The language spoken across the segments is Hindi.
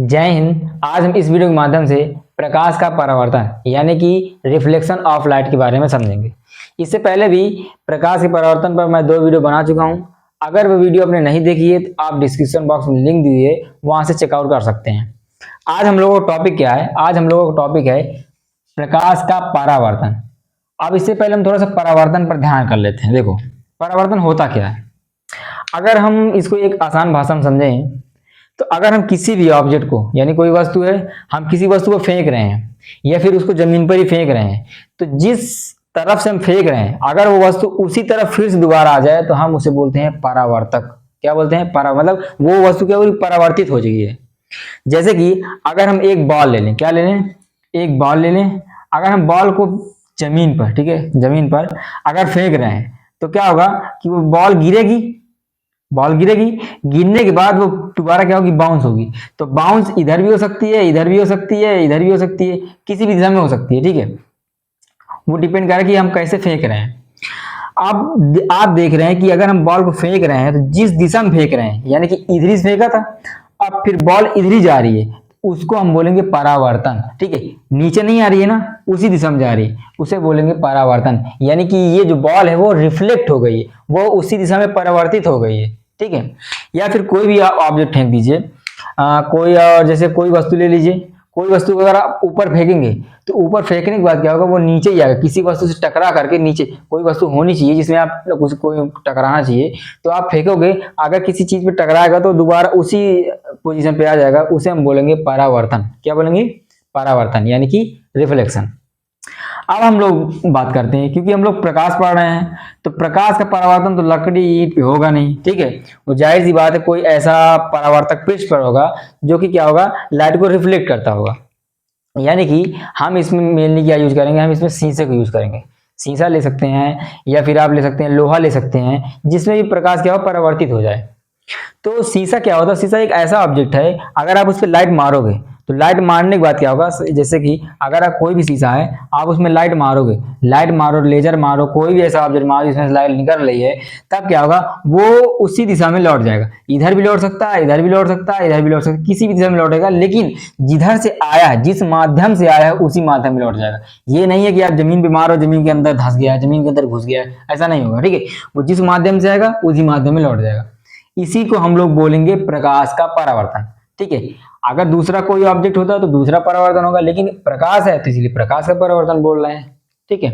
जय हिंद। आज हम इस वीडियो के माध्यम से प्रकाश का परावर्तन यानी कि रिफ्लेक्शन ऑफ लाइट के बारे में समझेंगे। इससे पहले भी प्रकाश के परावर्तन पर मैं 2 वीडियो बना चुका हूं। अगर वो वीडियो आपने नहीं देखी है तो आप डिस्क्रिप्शन बॉक्स में लिंक दिए वहां से चेकआउट कर सकते हैं। आज हम लोगों का टॉपिक क्या है? आज हम लोगों का टॉपिक है प्रकाश का परावर्तन। अब इससे पहले हम थोड़ा सा परावर्तन पर ध्यान कर लेते हैं। देखो, परावर्तन होता क्या है? अगर हम इसको एक आसान भाषा में समझें तो अगर हम किसी भी ऑब्जेक्ट को, यानी कोई वस्तु है, हम किसी वस्तु को फेंक रहे हैं या फिर उसको जमीन पर ही फेंक रहे हैं, तो जिस तरफ से हम फेंक रहे हैं अगर वो वस्तु उसी तरफ फिर से दोबारा आ जाए तो हम उसे बोलते हैं परावर्तक। क्या बोलते हैं? मतलब वो वस्तु क्या होगी? परावर्तित हो जाएगी। जैसे कि अगर हम एक बॉल ले लें, क्या ले लें? एक बॉल ले लें। अगर हम बॉल को जमीन पर, ठीक है, जमीन पर अगर फेंक रहे हैं तो क्या होगा कि वो बॉल गिरेगी। बॉल गिरेगी, गिरने के बाद वो दोबारा क्या होगी? बाउंस होगी। तो बाउंस इधर भी हो सकती है, इधर भी हो सकती है, इधर भी हो सकती है, किसी भी दिशा में हो सकती है। ठीक है, वो डिपेंड करे कि हम कैसे फेंक रहे हैं। अब आप देख रहे हैं कि अगर हम बॉल को फेंक रहे हैं तो जिस दिशा में फेंक रहे हैं, यानी कि इधर ही फेंका था, अब फिर बॉल इधर ही जा रही है, उसको हम बोलेंगे परावर्तन। ठीक है, नीचे नहीं आ रही है ना, उसी दिशा में जा रही है, उसे बोलेंगे परावर्तन। यानी कि ये जो बॉल है वो रिफ्लेक्ट हो गई है, वो उसी दिशा में परावर्तित हो गई है। ठीक है, या फिर कोई भी ऑब्जेक्ट फेंक दीजिए, कोई और जैसे कोई वस्तु ले लीजिए। कोई वस्तु को अगर आप ऊपर फेंकेंगे तो ऊपर फेंकने के बाद क्या होगा? वो नीचे ही आएगा, किसी वस्तु से टकरा करके नीचे। कोई वस्तु होनी चाहिए जिसमें आप कोई टकराना चाहिए, तो आप फेंकोगे, अगर किसी चीज पे टकराएगा तो दोबारा उसी पोजीशन पे आ जाएगा, उसे हम बोलेंगे परावर्तन। क्या बोलेंगे? परावर्तन, यानी कि रिफ्लेक्शन। अब हम लोग बात करते हैं, क्योंकि हम लोग प्रकाश पढ़ रहे हैं तो प्रकाश का परावर्तन तो लकड़ी ईंट पे होगा नहीं। ठीक है, वो जाहिर सी बात है, कोई ऐसा परावर्तक पृष्ठ पर होगा जो कि क्या होगा? लाइट को रिफ्लेक्ट करता होगा। यानी कि हम इसमें मेनली क्या यूज करेंगे? हम इसमें शीशे को यूज करेंगे। शीशा ले सकते हैं या फिर आप ले सकते हैं लोहा ले सकते हैं, जिसमें भी प्रकाश क्या हो? परावर्तित हो जाए। तो शीशा क्या होता है? शीशा एक ऐसा ऑब्जेक्ट है, अगर आप उस पर लाइट मारोगे तो लाइट मारने के बाद क्या होगा? जैसे कि अगर आप कोई भी शीशा है, आप उसमें लाइट मारोगे, लाइट मारो, लेजर मारो, कोई भी ऐसा ऑब्जेक्ट मारो जिसमें लाइट निकल रही है, तब क्या होगा? वो उसी दिशा में लौट जाएगा। इधर भी लौट सकता है, इधर भी लौट सकता है, इधर भी लौट सकता है, किसी भी दिशा में लौटेगा, लेकिन जिधर से आया है, जिस माध्यम से आया है, उसी माध्यम में लौट जाएगा। ये नहीं है कि आप जमीन पे मारो, जमीन के अंदर धंस गया, जमीन के अंदर घुस गया, ऐसा नहीं होगा। ठीक है, वो जिस माध्यम से आएगा उसी माध्यम में लौट जाएगा। इसी को हम लोग बोलेंगे प्रकाश का परावर्तन। ठीक है, अगर दूसरा कोई ऑब्जेक्ट होता है तो दूसरा परावर्तन होगा, लेकिन प्रकाश है तो इसलिए प्रकाश का परावर्तन बोल रहे हैं। ठीक है,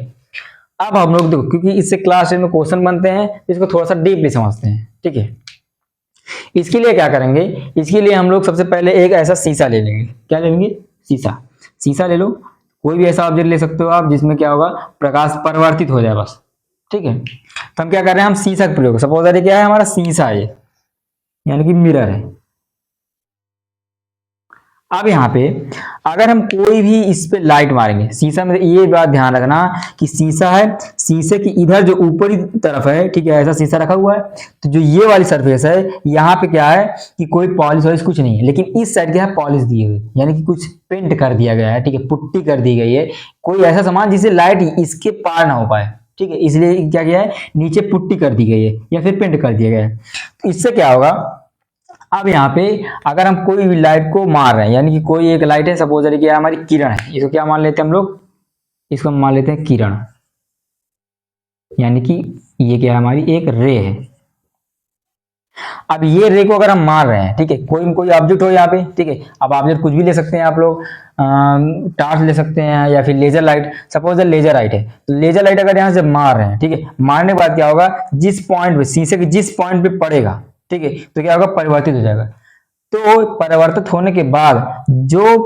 अब हम लोग देखो, क्योंकि इससे क्लास 10 में क्वेश्चन बनते हैं, इसको थोड़ा सा डीपली समझते हैं। ठीक है, इसके लिए क्या करेंगे? इसके लिए हम लोग सबसे पहले एक ऐसा शीशा ले लेंगे। क्या ले लेंगे? शीशा। शीशा ले लो, कोई भी ऐसा ऑब्जेक्ट ले सकते हो आप जिसमें क्या होगा? प्रकाश परावर्तित हो जाए, बस। ठीक है, तो हम क्या कर रहे हैं? हम शीशा का प्रयोग, सपोज ये क्या है? हमारा शीशा है, यानी कि मिरर है। अब यहाँ पे अगर हम कोई भी इस पे लाइट मारेंगे शीशा में, ये बात ध्यान रखना कि शीशा है, शीशे की इधर जो ऊपरी तरफ है, ठीक है, ऐसा शीशा रखा हुआ है, तो जो ये वाली सरफेस है, यहाँ पे क्या है कि कोई पॉलिश वॉलिश कुछ नहीं है, लेकिन इस साइड क्या है? पॉलिश दी हुई, यानी कि कुछ पेंट कर दिया गया है। ठीक है, पुट्टी कर दी गई है, कोई ऐसा सामान जिससे लाइट इसके पार ना हो पाए। ठीक है, इसलिए क्या किया है? नीचे पुट्टी कर दी गई है या फिर पेंट कर दिया गया है। तो इससे क्या होगा? अब यहाँ पे अगर हम कोई भी लाइट को मार रहे हैं, यानी कि कोई एक लाइट है, सपोज कि हमारी किरण है, इसको क्या मान लेते हैं हम लोग? इसको मान लेते हैं किरण, यानी कि ये क्या है? हमारी एक रे है। अब ये रे को अगर हम मार रहे हैं, ठीक है, कोई ऑब्जेक्ट हो यहाँ पे, ठीक है, अब ऑब्जेक्ट कुछ भी ले सकते हैं आप लोग, टार्च ले सकते हैं या फिर laser light. Suppose laser light है, तो लेजर लाइट अगर यहाँ से मार रहे हैं, ठीक है, मारने के बाद क्या होगा? जिस पॉइंट पे, शीशे के जिस पॉइंट पे पड़ेगा, ठीक है, तो क्या होगा? परिवर्तित हो जाएगा। तो परिवर्तित होने के बाद जो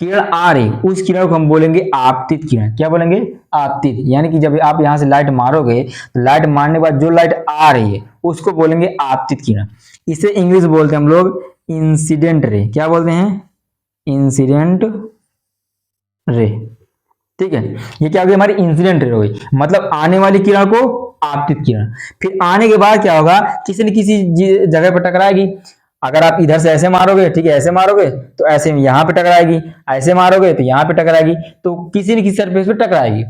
किरण आ रही, उस किरण को हम बोलेंगे आपतित किरण। क्या बोलेंगे? आपतित। यानी कि जब आप यहां से लाइट मारोगे तो लाइट मारने के बाद जो लाइट आ रही है उसको बोलेंगे आपतित किरण। इसे इंग्लिश बोलते हैं हम लोग इंसिडेंट रे। क्या बोलते हैं? Incident ray. ठीक है, ये क्या होगी? हमारी इंसिडेंट रे होगी, मतलब आने वाली किरण को आपतित किरण। फिर आने के बाद क्या होगा? किसी न किसी जगह पर टकराएगी। अगर आप इधर से ऐसे मारोगे, ठीक है, ऐसे मारोगे तो ऐसे यहाँ पे टकराएगी, ऐसे मारोगे तो यहाँ पे टकराएगी, तो किसी न किसी सरफेस पे टकराएगी।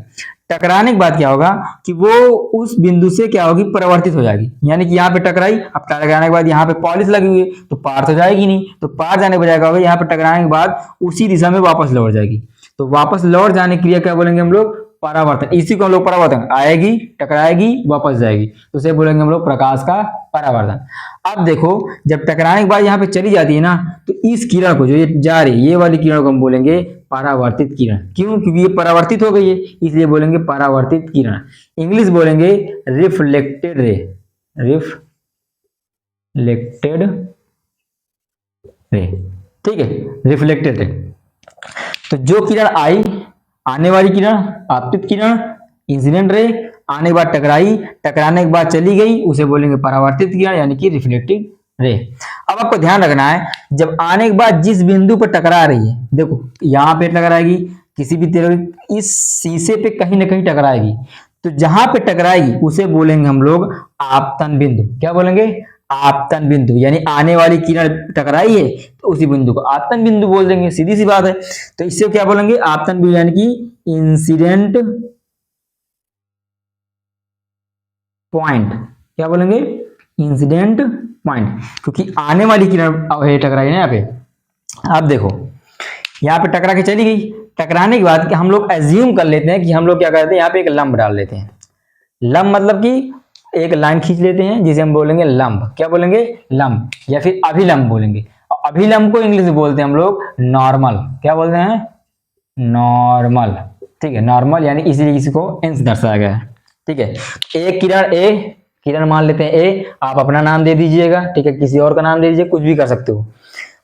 टकराने के बाद क्या होगा कि वो उस बिंदु से क्या होगी, परावर्तित हो जाएगी। यानी कि यहाँ पे टकराई, अब टकराने के बाद यहाँ पे पॉलिश लगी हुई है तो पार तो जाएगी नहीं, तो पार जाने के बजाय क्या होगा, यहाँ पे टकराने के बाद उसी दिशा में वापस लौट जाएगी। तो वापस लौट जाने की क्रिया क्या बोलेंगे हम लोग, परावर्तन। इसी को हम लोग परावर्तन, आएगी टकराएगी वापस जाएगी, तो उसे बोलेंगे हम लोग प्रकाश का परावर्तन। अब देखो जब टकराने के बाद यहाँ पे चली जाती है ना, तो इस किरण को, जो ये जा रही है ये वाली किरण को हम बोलेंगे परावर्तित किरण। क्यों? क्योंकि ये परावर्तित हो गई है, इसलिए बोलेंगे परावर्तित किरण। इंग्लिश बोलेंगे रिफ्लेक्टेड रे, रिफ्लेक्टेड रे, ठीक है, रिफ्लेक्टेड रे। तो जो किरण आई, आने वाली किरण आपतित किरण, इंसिडेंट रे, आने के बाद टकराई, टकराने के बाद चली गई, उसे बोलेंगे परावर्तित किरण यानी कि रिफ्लेक्टेड रे। अब आपको ध्यान रखना है, जब आने के बाद जिस बिंदु पर टकरा रही है, देखो यहाँ पे टकराएगी, किसी भी तरह इस शीशे पे कहीं ना कहीं टकराएगी, तो जहां पे टकराएगी उसे बोलेंगे हम लोग आपतन बिंदु। क्या बोलेंगे? आपतन बिंदु। यानी आने वाली किरण टकराई है तो उसी बिंदु को आपतन बिंदु बोल देंगे, सीधी सी बात है। तो इससे क्या बोलेंगे? आपतन बिंदु यानी कि इंसिडेंट पॉइंट। क्या बोलेंगे? इंसिडेंट पॉइंट, क्योंकि आने वाली किरण टकराई ना यहाँ पे। अब देखो यहाँ पे टकरा के चली गई, टकराने के बाद हम लोग एज्यूम कर लेते हैं कि हम लोग क्या करते हैं, यहाँ पे एक लंब डाल लेते हैं। लंब मतलब कि एक लाइन खींच लेते हैं जिसे हम बोलेंगे लंब। क्या बोलेंगे? लंब, या फिर अभिलंब बोलेंगे। अभिलंब को इंग्लिश में बोलते हैं हम लोग नॉर्मल। क्या बोलते हैं? नॉर्मल, ठीक है, नॉर्मल यानी इसीलिए इसको एन से दर्शाया गया है, ठीक है। एक किरण ए, किरण मान लेते हैं ए, आप अपना नाम दे दीजिएगा, ठीक है, किसी और का नाम दे दीजिए, कुछ भी कर सकते हो।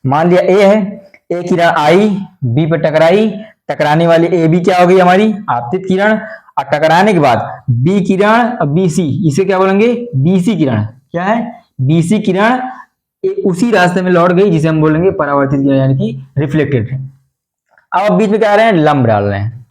मान लिया ए है, ए किरण आई, बी पे टकराई, टकराने वाली ए बी क्या हो गई हमारी? आपतित किरण। और टकराने के बाद बी किरण, बी सी, इसे क्या बोलेंगे? बीसी किरण। क्या है? बीसी किरण उसी रास्ते में लौट गई जिसे हम बोलेंगे परावर्तित किरण यानी कि रिफ्लेक्टेड। अब बीच में क्या आ रहे हैं? लंब डाल रहे हैं।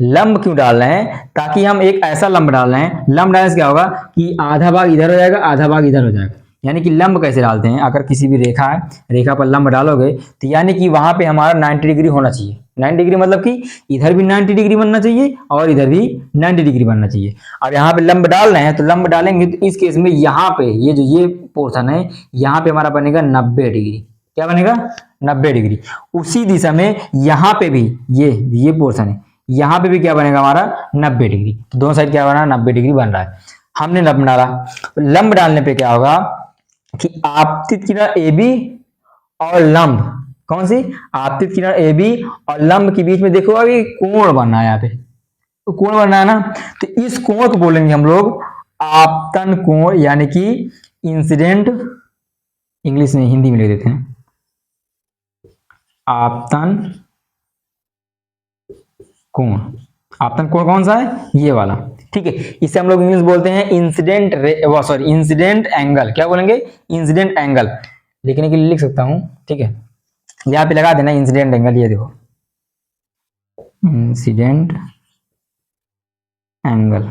लंब क्यों डाल रहे हैं? ताकि हम एक ऐसा लंब डाल रहे हैं, लंब डालने से क्या होगा कि आधा भाग इधर हो जाएगा, आधा भाग इधर हो जाएगा। यानी कि लंब कैसे डालते हैं? अगर किसी भी रेखा है, रेखा पर लंब डालोगे तो यानी कि वहां पे हमारा 90 डिग्री होना चाहिए। 90 डिग्री मतलब कि इधर भी 90 डिग्री बनना चाहिए और इधर भी 90 डिग्री बनना चाहिए। अब यहाँ पे लंब डाल रहे हैं, तो लंब डालेंगे तो इस केस में यहाँ पे ये जो ये पोर्शन है, यहाँ पे हमारा बनेगा 90 डिग्री। क्या बनेगा? 90 डिग्री। उसी दिशा में यहाँ पे भी ये पोर्शन है, यहाँ पे भी क्या बनेगा हमारा? 90 डिग्री। दोनों साइड क्या बना? 90 डिग्री बन रहा है। हमने लंब डाला, लंब डालने पे क्या होगा कि आपतित किरण ए बी और लंब, कौन सी? आपतित किरण ए बी और लंब के बीच में देखो अभी कोण बनना है, यहाँ पे तो कोण बनना है ना, तो इस कोण को बोलेंगे हम लोग आपतन कोण यानी कि इंसिडेंट, इंग्लिश में हिंदी में लिख देते हैं आपतन कोण। आपतन कोण कौन सा है? ये वाला, ठीक है। इसे हम लोग इंग्लिश बोलते हैं इंसिडेंट सॉरी इंसिडेंट एंगल। क्या बोलेंगे? Incident angle. लिखने के लिए लिख सकता हूं, ठीक है, यहाँ पे लगा देना इंसिडेंट एंगल। ये देखो इंसिडेंट एंगल।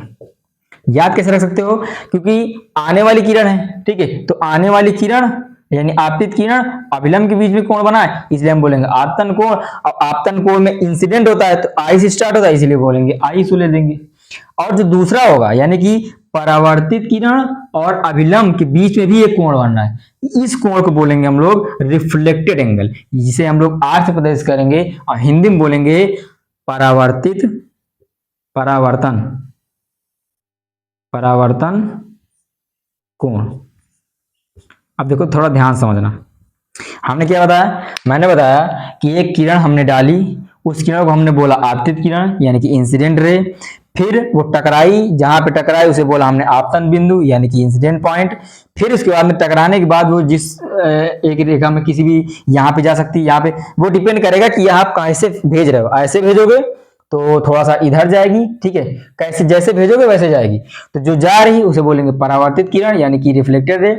याद कैसे रख सकते हो? क्योंकि आने वाली किरण है, ठीक है, तो आने वाली किरण यानी आपतित किरण अभिलंब के बीच में कोण बना है, इसलिए हम बोलेंगे आपतन कोण। और आपतन कोण में इंसिडेंट होता है तो आई से स्टार्ट होता है, इसलिए बोलेंगे आई सो ले देंगे। और जो दूसरा होगा यानी कि परावर्तित किरण और अभिलंब के बीच में भी एक कोण बनना है, इस कोण को बोलेंगे हम लोग रिफ्लेक्टेड एंगल, जिसे हम लोग आर से प्रदर्शित करेंगे और हिंदी में बोलेंगे परावर्तन कोण। अब देखो थोड़ा ध्यान समझना, हमने क्या बताया? मैंने बताया कि एक किरण हमने डाली, उस किरण को हमने बोला आपतित किरण यानी कि इंसिडेंट रे, फिर वो टकराई, जहां पे टकराई उसे बोला हमने आपतन बिंदु यानी कि इंसिडेंट पॉइंट। फिर उसके बाद में टकराने के बाद वो जिस एक रेखा में किसी भी यहाँ पे जा सकती है, यहाँ पे वो डिपेंड करेगा कि आप कैसे भेज रहे हो। ऐसे भेजोगे तो थोड़ा सा इधर जाएगी, ठीक है, कैसे जैसे भेजोगे वैसे जाएगी। तो जो जा रही उसे बोलेंगे परावर्तित किरण यानी कि रिफ्लेक्टेड रे।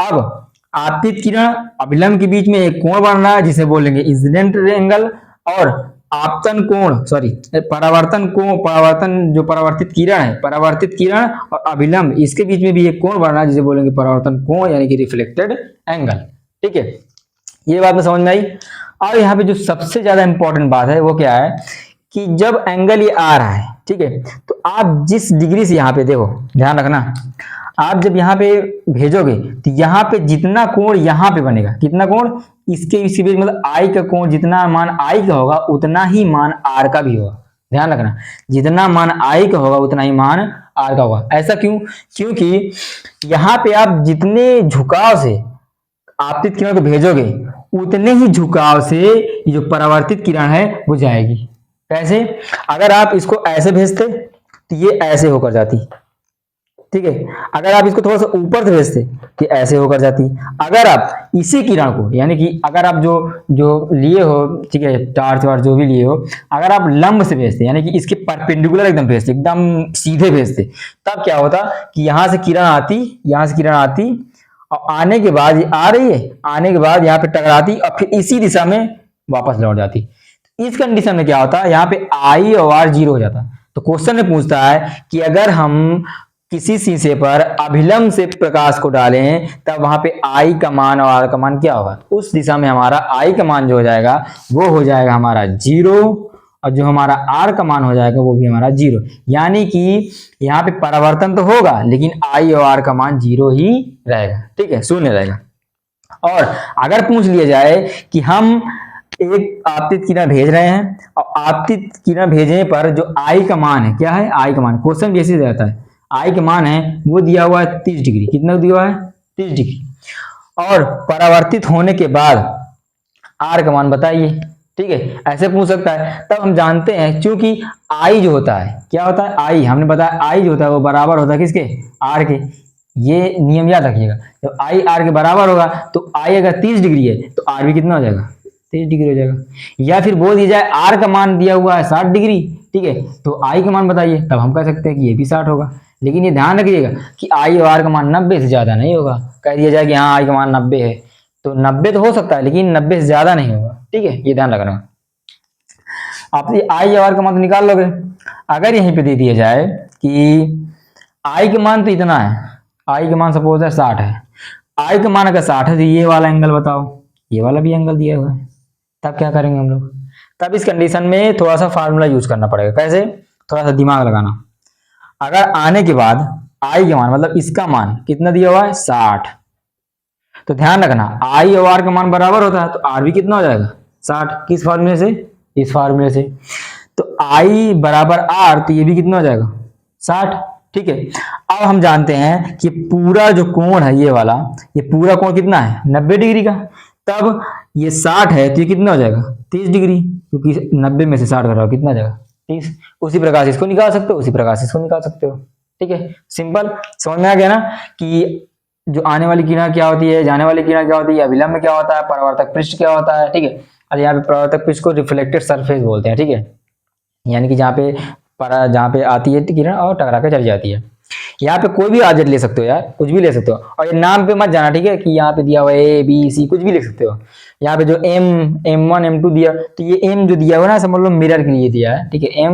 अब आपतित किरण अभिलंब के बीच में एक कोण बन रहा है जिसे बोलेंगे इंसिडेंट एंगल, और आपतन कोण सॉरी परावर्तन कोण, परावर्तन जो परावर्तित किरण है, परावर्तित किरण और अभिलंब इसके बीच में भी एक कोण बन रहा है जिसे बोलेंगे परावर्तन कोण यानी कि रिफ्लेक्टेड एंगल, ठीक है। ये बात में समझ में आई। और यहाँ पे जो सबसे ज्यादा इंपॉर्टेंट बात है वो क्या है कि जब एंगल ये आ रहा है, ठीक है, तो आप जिस डिग्री से यहाँ पे देखो, ध्यान रखना, आप जब यहाँ पे भेजोगे तो यहाँ पे जितना कोण यहाँ पे बनेगा, कितना कोण, इसके बीच मतलब आई का कोण, जितना मान आई का होगा उतना ही मान आर का भी होगा। ध्यान रखना, जितना मान आई का होगा उतना ही मान आर का होगा। ऐसा क्यों? क्योंकि यहाँ पे आप जितने झुकाव से आपतित किरण को भेजोगे उतने ही झुकाव से ये जो परावर्तित किरण है वो जाएगी। कैसे? अगर आप इसको ऐसे भेजते तो ये ऐसे होकर जाती, ठीक है। अगर आप इसको थोड़ा सा ऊपर से भेजते तो ऐसे होकर जाती। अगर आप इसी किरण को, यानी कि अगर आप जो जो लिए हो, ठीक है, टार्च वार्च जो भी लिए हो, अगर आप लंब से भेजते, यानी कि इसके परपेंडिकुलर एकदम भेजते, एकदम सीधे भेजते, तब क्या होता कि यहाँ से किरण आती, यहाँ से किरण आती और आने के बाद ये आ रही है, आने के बाद यहाँ पे टकराती और फिर इसी दिशा में वापस लौट जाती। इस कंडीशन में क्या होता है, यहाँ पे आई और आर जीरो हो जाता। तो क्वेश्चन में पूछता है कि अगर हम किसी शीशे पर अभिलंब से प्रकाश को डालें तब वहां पे आई का मान और आर का मान क्या होगा, उस दिशा में हमारा आई का मान जो हो जाएगा वो हो जाएगा हमारा जीरो, और जो हमारा आर का मान हो जाएगा वो भी हमारा जीरो। यानी कि यहाँ पे परावर्तन तो होगा लेकिन आई और आर का मान जीरो ही रहेगा, ठीक है, शून्य रहेगा। और अगर पूछ लिया जाए कि हम एक आपतित किरण भेज रहे हैं और आपतित किरण भेजने पर जो आई का मान है, क्या है, आई का मान, क्वेश्चन जैसे रहता है, आई का मान है वो दिया हुआ है 30 डिग्री, कितना दिया हुआ है, 30 डिग्री, और परावर्तित होने के बाद आर का मान बताइए, ठीक है, ऐसे पूछ सकता है। तब हम जानते हैं क्योंकि आई जो होता है, क्या होता है, आई हमने बताया आई जो होता है वो बराबर होता है किसके, आर के। ये नियम याद रखिएगा, जब आई आर के बराबर होगा तो आई अगर 30 डिग्री है तो आर भी कितना हो जाएगा, 30 डिग्री हो जाएगा। या फिर बोल दिया जाए आर का मान दिया हुआ है 60 डिग्री, ठीक है, तो आई का मान बताइए, तब हम कह सकते हैं कि ये भी 60 होगा। लेकिन ये ध्यान रखिएगा कि आई और आर का मान 90 से ज्यादा नहीं होगा। कह दिया जाए कि हाँ आई का मान 90 है तो 90 तो हो सकता है लेकिन 90 से ज्यादा नहीं होगा, ठीक है, ये ध्यान रखना। आप ये आई और आर का मान तो निकाल लोगे। अगर यहीं पे दे दिया जाए कि आई का मान तो इतना है, आई का मान सपोज है 60 है, आई का मान अगर 60 है तो ये वाला एंगल बताओ, ये वाला भी एंगल दिया हुआ है, तब क्या करेंगे हम लोग, तब इस कंडीशन में थोड़ा सा फार्मूला यूज करना पड़ेगा। कैसे? थोड़ा सा दिमाग लगाना। अगर आने के बाद आई का मान मतलब इसका मान कितना दिया हुआ है 60, तो ध्यान रखना आई और आर का मान बराबर होता है तो आर भी कितना हो जाएगा 60, किस फार्मूले से, इस फार्मूले से। तो आई बराबर आर तो ये भी कितना हो जाएगा 60, ठीक है। अब हम जानते हैं कि पूरा जो कोण है ये वाला, ये पूरा कोण कितना है 90 डिग्री का, तब ये 60 है तो ये कितना हो जाएगा 30 डिग्री, क्योंकि 90 में से 60 घटाओ कितना आ जाएगा 30। उसी प्रकार से इसको निकाल सकते हो, उसी प्रकार से इसको निकाल सकते हो, ठीक है, सिंपल। समझ में आ गया ना कि जो आने वाली किरण क्या होती है, जाने वाली किरण क्या होती है, अभिलंब क्या होता है, परावर्तक पृष्ठ क्या होता है, ठीक है। और यहाँ पे परावर्तक पृष्ठ को रिफ्लेक्टेड सरफेस बोलते हैं, ठीक है, यानी कि जहाँ पे आती है किरण और टकरा के चली जाती है। यहाँ पे कोई भी ऑब्जेक्ट ले सकते हो यार, कुछ भी ले सकते हो, और ये नाम पे मत जाना, ठीक है, कि यहाँ पे दिया हुआ ए बी सी कुछ भी ले सकते हो। यहाँ पे जो M1 M2 दिया, तो ये M जो दिया हुआ ना समझ लो मिरर के लिए दिया है, ठीक है,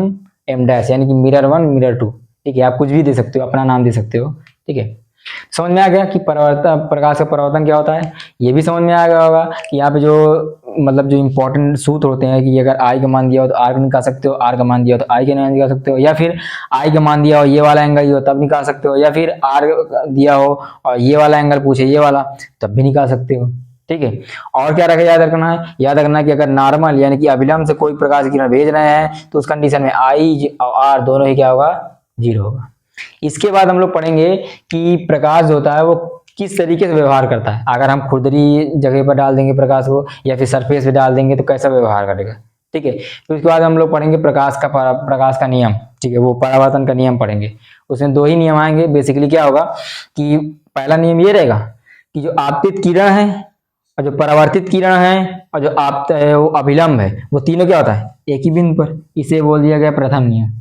M डैश यानी कि मिरर 1 मिरर 2, ठीक है, आप कुछ भी दे सकते हो, अपना नाम दे सकते हो, ठीक है। समझ में आ गया कि प्रकाश का परावर्तन क्या होता है। ये भी समझ में आ गया होगा कि यहाँ पे जो मतलब जो इंपॉर्टेंट सूत्र होते हैं कि अगर आई का मान दिया हो तो आर को निकाल सकते हो, आर का मान दिया हो तो आई का मान निकाल सकते हो, या फिर आई का मान दिया हो ये वाला एंगल हो तब निकाल सकते हो, या फिर आर दिया हो और ये वाला एंगल पूछे ये वाला तब भी निकाल सकते हो, ठीक है। और क्या रखा याद रखना है, याद रखना है कि अगर नॉर्मल यानी कि अभिलंब से कोई प्रकाश की किरण भेज रहे हैं तो उस कंडीशन में आई और आर दोनों ही क्या होगा, जीरो होगा। इसके बाद हम लोग पढ़ेंगे कि प्रकाश जो होता है वो किस तरीके से व्यवहार करता है। अगर हम खुरदरी जगह पर डाल देंगे प्रकाश को या फिर सरफेस पे डाल देंगे तो कैसा व्यवहार करेगा, ठीक है। तो उसके बाद हम लोग पढ़ेंगे प्रकाश का नियम, ठीक है, वो परावर्तन का नियम पढ़ेंगे। उसमें दो ही नियम आएंगे। बेसिकली क्या होगा कि पहला नियम ये रहेगा कि जो आपतित किरण है और जो परावर्तित किरण है और जो वो अभिलंब है वो तीनों क्या होता है एक ही बिंदु पर, इसे बोल दिया गया प्रथम नियम।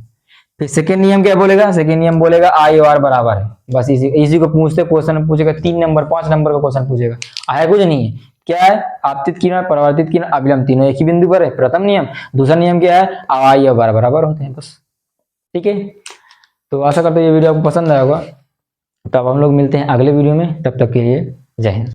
फिर सेकेंड नियम क्या बोलेगा, सेकेंड नियम बोलेगा आई और आर बराबर है। बस इसी को पूछते क्वेश्चन पूछेगा 3 नंबर 5 नंबर का क्वेश्चन पूछेगा, है कुछ नहीं है। क्या है, आपतित किरण परावर्तित किरण अभिलंब तीनों एक ही बिंदु पर है, प्रथम नियम। दूसरा नियम क्या है, आई और आर बराबर होते हैं, बस, ठीक है। तो आशा करते हैं ये वीडियो आपको पसंद आया होगा। तब हम लोग मिलते हैं अगले वीडियो में, तब तक के लिए जय हिंद।